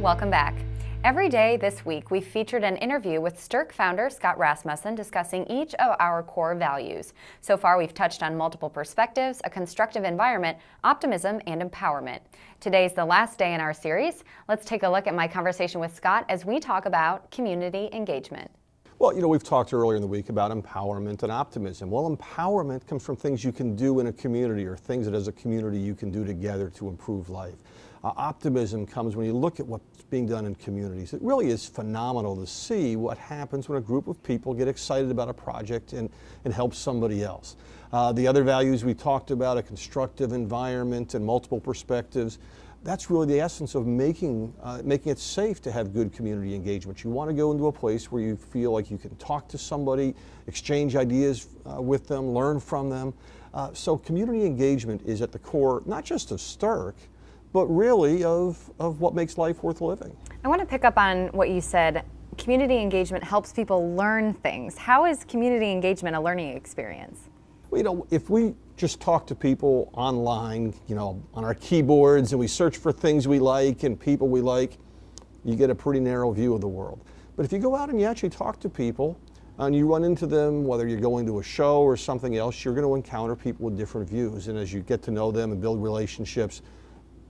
Welcome back. Every day this week, we've featured an interview with Styrk founder Scott Rasmussen discussing each of our core values. So far, we've touched on multiple perspectives, a constructive environment, optimism, and empowerment. Today's the last day in our series. Let's take a look at my conversation with Scott as we talk about community engagement. Well, we've talked earlier in the week about empowerment and optimism. Well, empowerment comes from things you can do in a community or things that as a community you can do together to improve life. Optimism comes when you look at what's being done in communities. It really is phenomenal to see what happens when a group of people get excited about a project and help somebody else. The other values we talked about, a constructive environment and multiple perspectives, that's really the essence of making it safe to have good community engagement. You want to go into a place where you feel like you can talk to somebody, exchange ideas with them, learn from them. So community engagement is at the core, not just of Styrk, but really of what makes life worth living. I want to pick up on what you said. Community engagement helps people learn things. How is community engagement a learning experience? Well, if we just talk to people online, on our keyboards, and we search for things we like and people we like, you get a pretty narrow view of the world. But if you go out and you actually talk to people and you run into them, whether you're going to a show or something else, you're going to encounter people with different views. And as you get to know them and build relationships,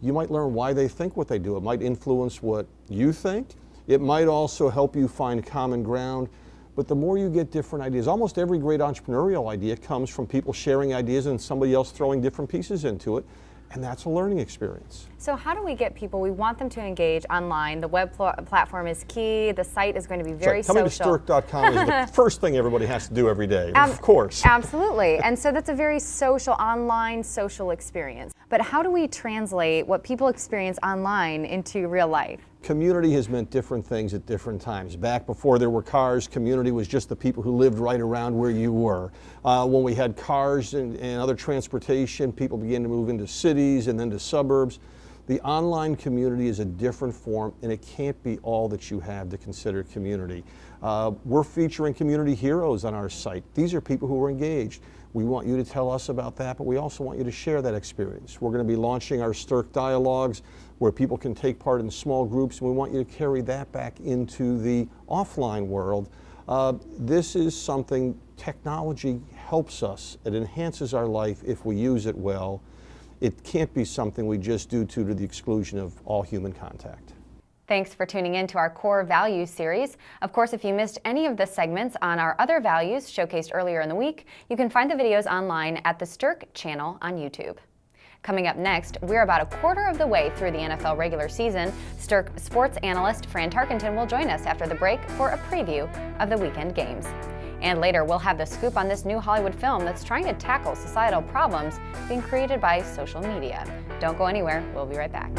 you might learn why they think what they do. It might influence what you think. It might also help you find common ground. But the more you get different ideas, almost every great entrepreneurial idea comes from people sharing ideas and somebody else throwing different pieces into it. And that's a learning experience. So how do we get people? We want them to engage online. The web platform is key. The site is going to be very social. Coming to Styrk.com is the first thing everybody has to do every day, of course. Absolutely. And so that's a very social, online social experience. But how do we translate what people experience online into real life? Community has meant different things at different times. Back before there were cars, community was just the people who lived right around where you were. When we had cars and other transportation, people began to move into cities and then to suburbs. The online community is a different form, and it can't be all that you have to consider community. We're featuring community heroes on our site. These are people who are engaged. We want you to tell us about that, but we also want you to share that experience. We're going to be launching our Styrk Dialogues, where people can take part in small groups, and we want you to carry that back into the offline world. This is something technology helps us. It enhances our life if we use it well. It can't be something we just do to the exclusion of all human contact. Thanks for tuning in to our Core Values series. Of course, if you missed any of the segments on our other values showcased earlier in the week, you can find the videos online at the Styrk channel on YouTube. Coming up next, we're about a quarter of the way through the NFL regular season. Styrk sports analyst Fran Tarkenton will join us after the break for a preview of the weekend games. And later, we'll have the scoop on this new Hollywood film that's trying to tackle societal problems being created by social media. Don't go anywhere. We'll be right back.